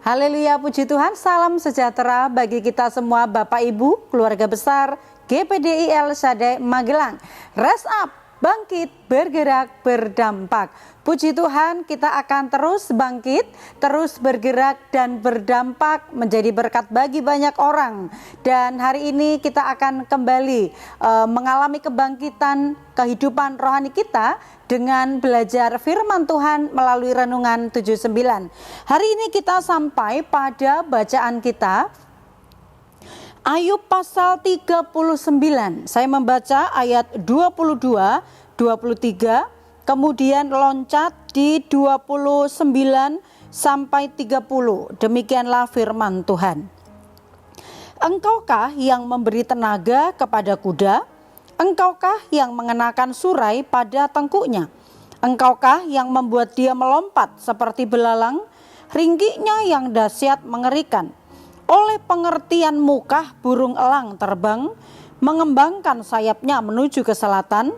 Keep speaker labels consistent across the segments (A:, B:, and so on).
A: Haleluya, puji Tuhan, salam sejahtera bagi kita semua Bapak Ibu, keluarga besar GPDI El Shaddai Magelang. Rise up, bangkit, bergerak, berdampak. Puji Tuhan, kita akan terus bangkit, terus bergerak dan berdampak menjadi berkat bagi banyak orang. Dan hari ini kita akan kembali mengalami kebangkitan kehidupan rohani kita dengan belajar firman Tuhan melalui renungan 79. Hari ini kita sampai pada bacaan kita Ayub pasal 39. Saya membaca ayat 22, 23, kemudian loncat di 29 sampai 30. Demikianlah firman Tuhan. Engkaukah yang memberi tenaga kepada kuda? Engkaukah yang mengenakan surai pada tengkuknya? Engkaukah yang membuat dia melompat seperti belalang? Ringgiknya yang dahsyat mengerikan. Oleh pengertian mukah burung elang terbang, mengembangkan sayapnya menuju ke selatan.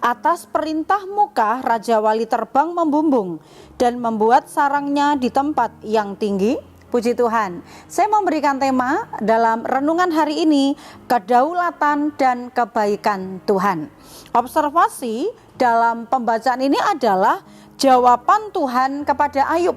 A: Atas perintah mukah Raja Wali terbang membumbung dan membuat sarangnya di tempat yang tinggi. Puji Tuhan, saya memberikan tema dalam renungan hari ini, kedaulatan dan kebaikan Tuhan. Observasi dalam pembacaan ini adalah jawaban Tuhan kepada Ayub,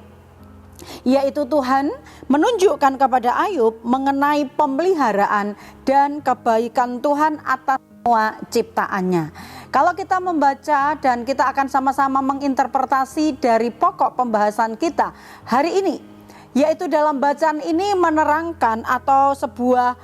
A: yaitu Tuhan menunjukkan kepada Ayub mengenai pemeliharaan dan kebaikan Tuhan atas semua ciptaannya. Kalau kita membaca dan kita akan sama-sama menginterpretasi dari pokok pembahasan kita hari ini, yaitu dalam bacaan ini menerangkan atau sebuah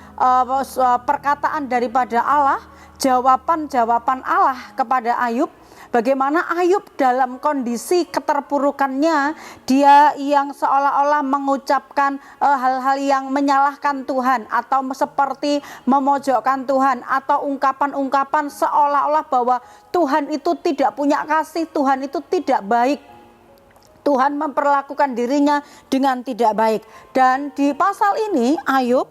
A: perkataan daripada Allah, jawaban-jawaban Allah kepada Ayub. Bagaimana Ayub dalam kondisi keterpurukannya, dia yang seolah-olah mengucapkan hal-hal yang menyalahkan Tuhan, atau seperti memojokkan Tuhan, atau ungkapan-ungkapan seolah-olah bahwa Tuhan itu tidak punya kasih, Tuhan itu tidak baik, Tuhan memperlakukan dirinya dengan tidak baik. Dan di pasal ini Ayub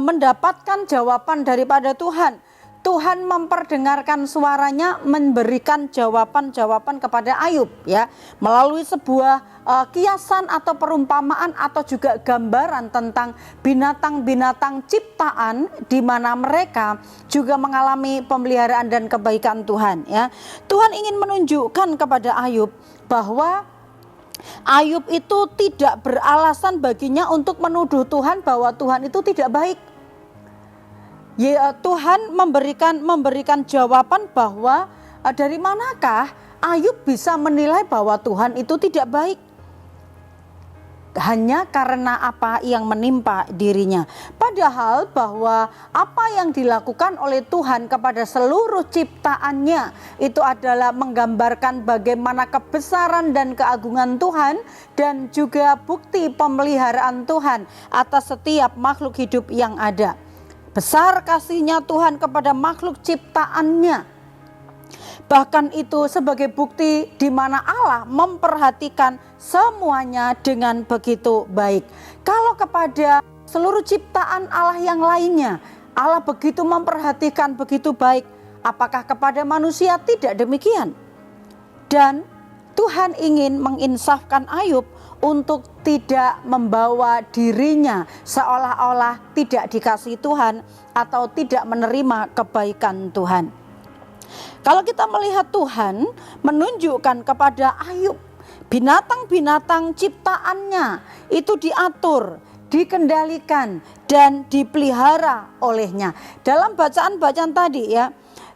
A: mendapatkan jawaban daripada Tuhan. Tuhan memperdengarkan suaranya, memberikan jawaban-jawaban kepada Ayub, ya, melalui sebuah kiasan atau perumpamaan atau juga gambaran tentang binatang-binatang ciptaan di mana mereka juga mengalami pemeliharaan dan kebaikan Tuhan, ya. Tuhan ingin menunjukkan kepada Ayub bahwa Ayub itu tidak beralasan baginya untuk menuduh Tuhan bahwa Tuhan itu tidak baik. Ya, Tuhan memberikan jawaban bahwa dari manakah Ayub bisa menilai bahwa Tuhan itu tidak baik? Hanya karena apa yang menimpa dirinya. Padahal bahwa apa yang dilakukan oleh Tuhan kepada seluruh ciptaannya itu adalah menggambarkan bagaimana kebesaran dan keagungan Tuhan, dan juga bukti pemeliharaan Tuhan atas setiap makhluk hidup yang ada. Besar kasihnya Tuhan kepada makhluk ciptaannya. Bahkan itu sebagai bukti di mana Allah memperhatikan semuanya dengan begitu baik. Kalau kepada seluruh ciptaan Allah yang lainnya, Allah begitu memperhatikan, begitu baik, apakah kepada manusia tidak demikian? Dan Tuhan ingin menginsafkan Ayub untuk tidak membawa dirinya seolah-olah tidak dikasihi Tuhan atau tidak menerima kebaikan Tuhan. Kalau kita melihat Tuhan menunjukkan kepada Ayub, binatang-binatang ciptaannya itu diatur, dikendalikan, dan dipelihara olehnya. Dalam bacaan-bacaan tadi, ya,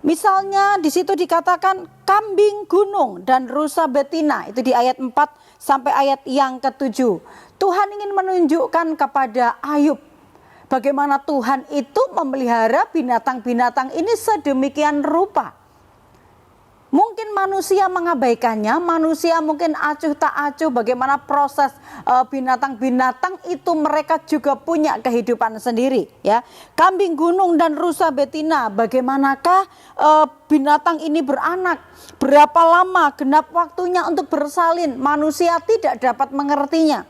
A: misalnya di situ dikatakan kambing gunung dan rusa betina, itu di ayat 4 sampai ayat yang ke-7. Tuhan ingin menunjukkan kepada Ayub bagaimana Tuhan itu memelihara binatang-binatang ini sedemikian rupa. Mungkin manusia mengabaikannya, manusia mungkin acuh tak acuh bagaimana proses binatang-binatang itu, mereka juga punya kehidupan sendiri, ya. Kambing gunung dan rusa betina, bagaimanakah binatang ini beranak? Berapa lama genap waktunya untuk bersalin? Manusia tidak dapat mengertinya.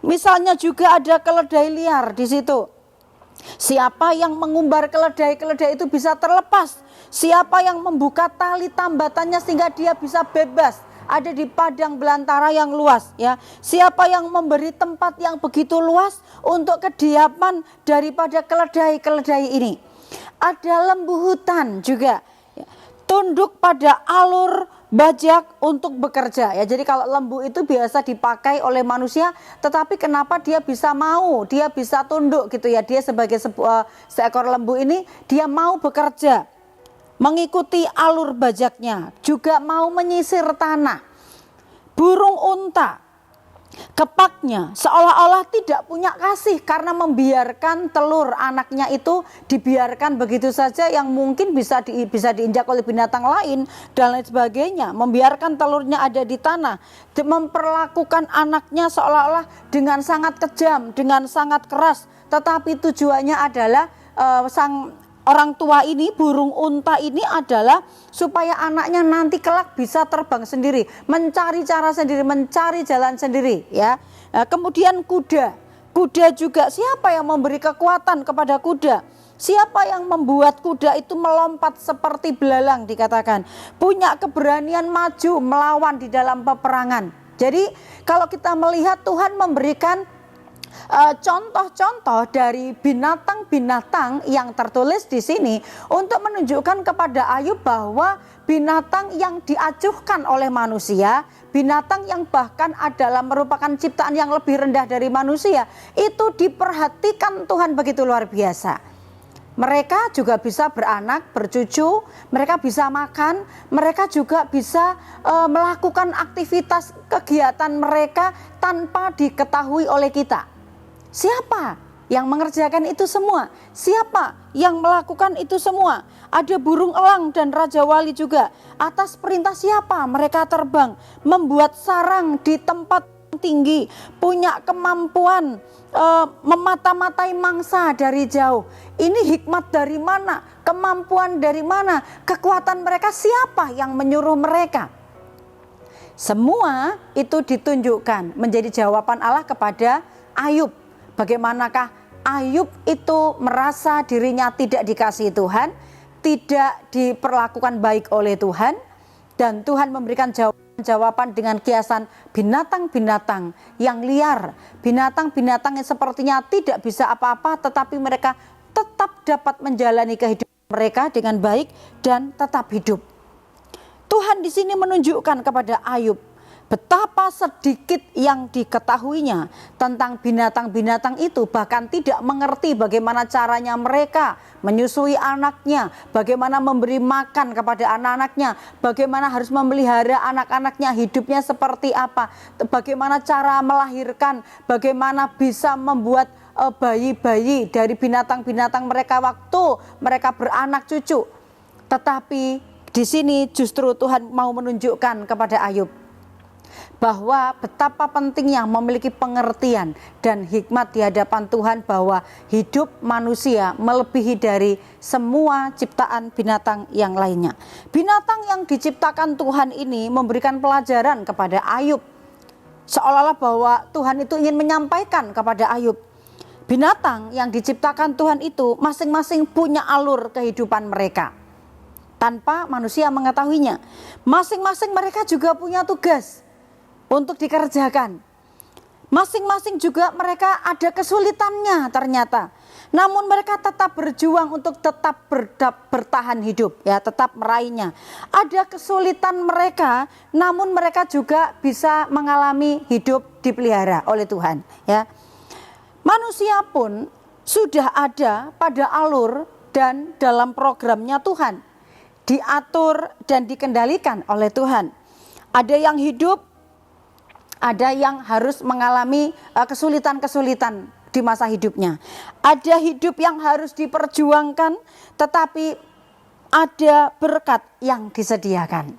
A: Misalnya juga ada keledai liar di situ. Siapa yang mengumbar keledai itu bisa terlepas? Siapa yang membuka tali tambatannya sehingga dia bisa bebas? ada di padang belantara yang luas ya. Siapa yang memberi tempat yang begitu luas untuk kediaman daripada keledai-keledai ini. Ada lembu hutan juga ya, tunduk pada alur bajak untuk bekerja ya. Jadi kalau lembu itu biasa dipakai oleh manusia, tetapi kenapa dia bisa mau, dia bisa tunduk gitu ya. Dia sebagai seekor lembu ini dia mau bekerja, mengikuti alur bajaknya, juga mau menyisir tanah. Burung unta, kepaknya seolah-olah tidak punya kasih karena membiarkan telur anaknya itu dibiarkan begitu saja, yang mungkin bisa diinjak oleh binatang lain dan lain sebagainya, membiarkan telurnya ada di tanah, memperlakukan anaknya seolah-olah dengan sangat kejam, dengan sangat keras, tetapi tujuannya adalah sang orang tua ini, burung unta ini adalah supaya anaknya nanti kelak bisa terbang sendiri, mencari cara sendiri, mencari jalan sendiri ya. Kemudian kuda juga, siapa yang memberi kekuatan kepada kuda? Siapa yang membuat kuda itu melompat seperti belalang dikatakan, punya keberanian maju melawan di dalam peperangan. Jadi kalau kita melihat Tuhan memberikan contoh-contoh dari binatang-binatang yang tertulis di sini untuk menunjukkan kepada Ayub bahwa binatang yang diacuhkan oleh manusia, binatang yang bahkan adalah merupakan ciptaan yang lebih rendah dari manusia, itu diperhatikan Tuhan begitu luar biasa. Mereka juga bisa beranak, bercucu, mereka bisa makan, mereka juga bisa melakukan aktivitas kegiatan mereka tanpa diketahui oleh kita. Siapa yang mengerjakan itu semua? Siapa yang melakukan itu semua? Ada burung elang dan Raja Wali juga. Atas perintah siapa mereka terbang, membuat sarang di tempat tinggi, punya kemampuan memata-matai mangsa dari jauh. Ini hikmat dari mana? Kemampuan dari mana? Kekuatan mereka, siapa yang menyuruh mereka? Semua itu ditunjukkan menjadi jawaban Allah kepada Ayub. Bagaimanakah Ayub itu merasa dirinya tidak dikasihi Tuhan, tidak diperlakukan baik oleh Tuhan, dan Tuhan memberikan jawaban dengan kiasan binatang-binatang yang liar, binatang-binatang yang sepertinya tidak bisa apa-apa, tetapi mereka tetap dapat menjalani kehidupan mereka dengan baik dan tetap hidup. Tuhan di sini menunjukkan kepada Ayub betapa sedikit yang diketahuinya tentang binatang-binatang itu, bahkan tidak mengerti bagaimana caranya mereka menyusui anaknya, bagaimana memberi makan kepada anak-anaknya, bagaimana harus memelihara anak-anaknya, hidupnya seperti apa, bagaimana cara melahirkan, bagaimana bisa membuat bayi-bayi dari binatang-binatang mereka waktu mereka beranak cucu. Tetapi di sini justru Tuhan mau menunjukkan kepada Ayub bahwa betapa pentingnya memiliki pengertian dan hikmat di hadapan Tuhan, bahwa hidup manusia melebihi dari semua ciptaan binatang yang lainnya. Binatang yang diciptakan Tuhan ini memberikan pelajaran kepada Ayub, seolah-olah bahwa Tuhan itu ingin menyampaikan kepada Ayub, binatang yang diciptakan Tuhan itu masing-masing punya alur kehidupan mereka tanpa manusia mengetahuinya. Masing-masing mereka juga punya tugas untuk dikerjakan. Masing-masing juga mereka ada kesulitannya ternyata. Namun mereka tetap berjuang untuk tetap bertahan hidup ya, tetap meraihnya. Ada kesulitan mereka, namun mereka juga bisa mengalami hidup dipelihara oleh Tuhan ya. Manusia pun sudah ada pada alur dan dalam programnya Tuhan, diatur dan dikendalikan oleh Tuhan. Ada yang hidup, ada yang harus mengalami kesulitan-kesulitan di masa hidupnya. Ada hidup yang harus diperjuangkan, tetapi ada berkat yang disediakan.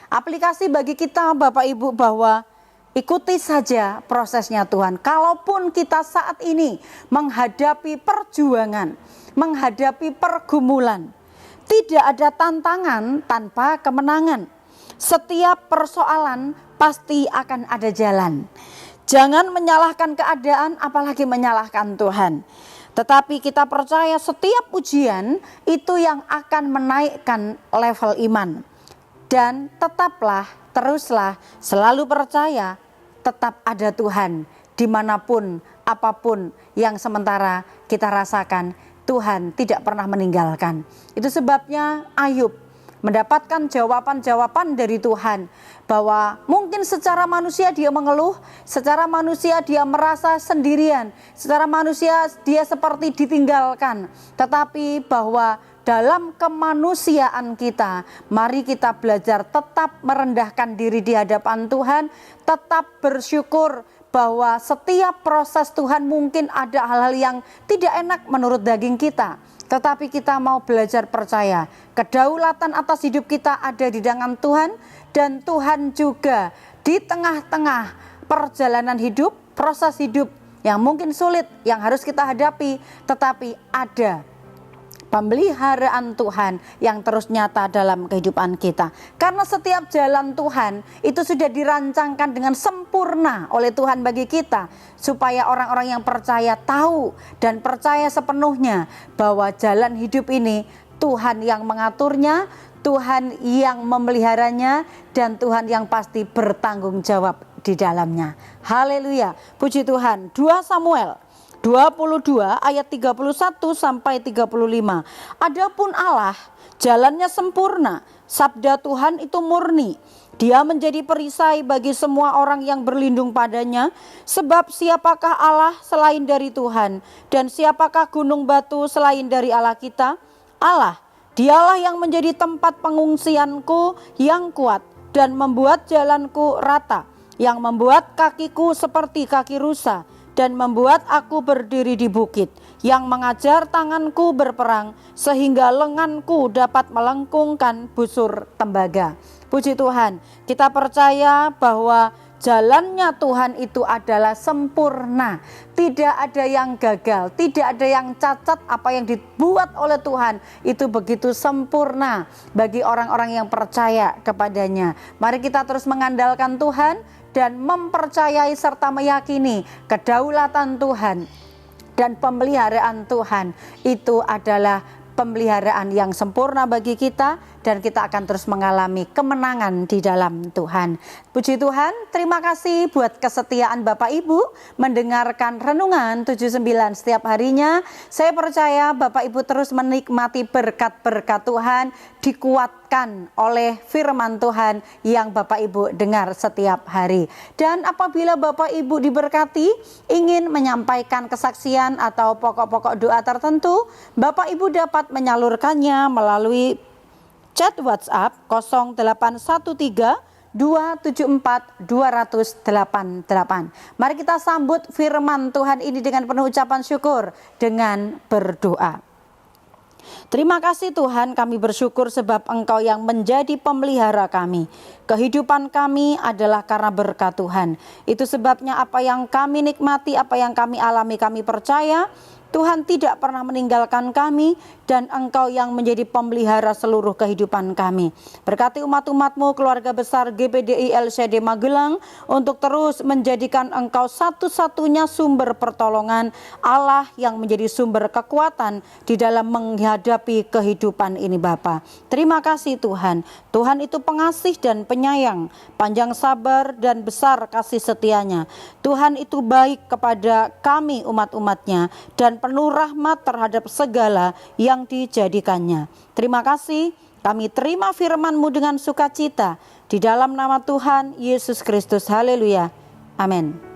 A: Aplikasi bagi kita Bapak Ibu bahwa ikuti saja prosesnya Tuhan. Kalaupun kita saat ini menghadapi perjuangan, menghadapi pergumulan, tidak ada tantangan tanpa kemenangan. Setiap persoalan pasti akan ada jalan. Jangan menyalahkan keadaan, apalagi menyalahkan Tuhan. Tetapi kita percaya setiap ujian itu yang akan menaikkan level iman. Dan tetaplah teruslah selalu percaya, tetap ada Tuhan dimanapun, apapun yang sementara kita rasakan, Tuhan tidak pernah meninggalkan. Itu sebabnya Ayub mendapatkan jawaban-jawaban dari Tuhan, bahwa mungkin secara manusia dia mengeluh, secara manusia dia merasa sendirian, secara manusia dia seperti ditinggalkan, tetapi bahwa dalam kemanusiaan kita, mari kita belajar tetap merendahkan diri di hadapan Tuhan, tetap bersyukur bahwa setiap proses Tuhan mungkin ada hal-hal yang tidak enak menurut daging kita, tetapi kita mau belajar percaya kedaulatan atas hidup kita ada di tangan Tuhan, dan Tuhan juga di tengah-tengah perjalanan hidup, proses hidup yang mungkin sulit yang harus kita hadapi, tetapi ada pemeliharaan Tuhan yang terus nyata dalam kehidupan kita. Karena setiap jalan Tuhan itu sudah dirancangkan dengan sempurna oleh Tuhan bagi kita, supaya orang-orang yang percaya tahu dan percaya sepenuhnya bahwa jalan hidup ini Tuhan yang mengaturnya, Tuhan yang memeliharanya, dan Tuhan yang pasti bertanggung jawab di dalamnya. Haleluya, puji Tuhan. 2 Samuel 22 ayat 31 sampai 35. Adapun Allah jalannya sempurna, sabda Tuhan itu murni. Dia menjadi perisai bagi semua orang yang berlindung padanya. Sebab siapakah Allah selain dari Tuhan, dan siapakah gunung batu selain dari Allah kita? Allah, dialah yang menjadi tempat pengungsianku yang kuat, dan membuat jalanku rata, yang membuat kakiku seperti kaki rusa, dan membuat aku berdiri di bukit, yang mengajar tanganku berperang, sehingga lenganku dapat melengkungkan busur tembaga. Puji Tuhan, kita percaya bahwa jalannya Tuhan itu adalah sempurna. Tidak ada yang gagal, tidak ada yang cacat. Apa yang dibuat oleh Tuhan itu begitu sempurna bagi orang-orang yang percaya kepadanya. Mari kita terus mengandalkan Tuhan dan mempercayai serta meyakini kedaulatan Tuhan dan pemeliharaan Tuhan itu adalah pemeliharaan yang sempurna bagi kita, dan kita akan terus mengalami kemenangan di dalam Tuhan. Puji Tuhan, terima kasih buat kesetiaan Bapak Ibu mendengarkan Renungan 79 setiap harinya. Saya percaya Bapak Ibu terus menikmati berkat-berkat Tuhan, dikuatkan oleh firman Tuhan yang Bapak Ibu dengar setiap hari. Dan apabila Bapak Ibu diberkati, ingin menyampaikan kesaksian atau pokok-pokok doa tertentu, Bapak Ibu dapat menyalurkannya melalui chat WhatsApp 0813 274 288. Mari kita sambut firman Tuhan ini dengan penuh ucapan syukur dengan berdoa. Terima kasih Tuhan, kami bersyukur sebab Engkau yang menjadi pemelihara kami. Kehidupan kami adalah karena berkat Tuhan. Itu sebabnya apa yang kami nikmati, apa yang kami alami, kami percaya Tuhan tidak pernah meninggalkan kami, dan Engkau yang menjadi pemelihara seluruh kehidupan kami. Berkati umat-umat-Mu, keluarga besar GPDI LCD Magelang, untuk terus menjadikan Engkau satu-satunya sumber pertolongan, Allah yang menjadi sumber kekuatan di dalam menghadapi kehidupan ini Bapa. Terima kasih Tuhan. Tuhan itu pengasih dan penyayang, panjang sabar dan besar kasih setianya. Tuhan itu baik kepada kami umat-umatnya, dan penuh rahmat terhadap segala yang dijadikannya. Terima kasih, kami terima firman-Mu dengan sukacita di dalam nama Tuhan Yesus Kristus. Haleluya. Amin.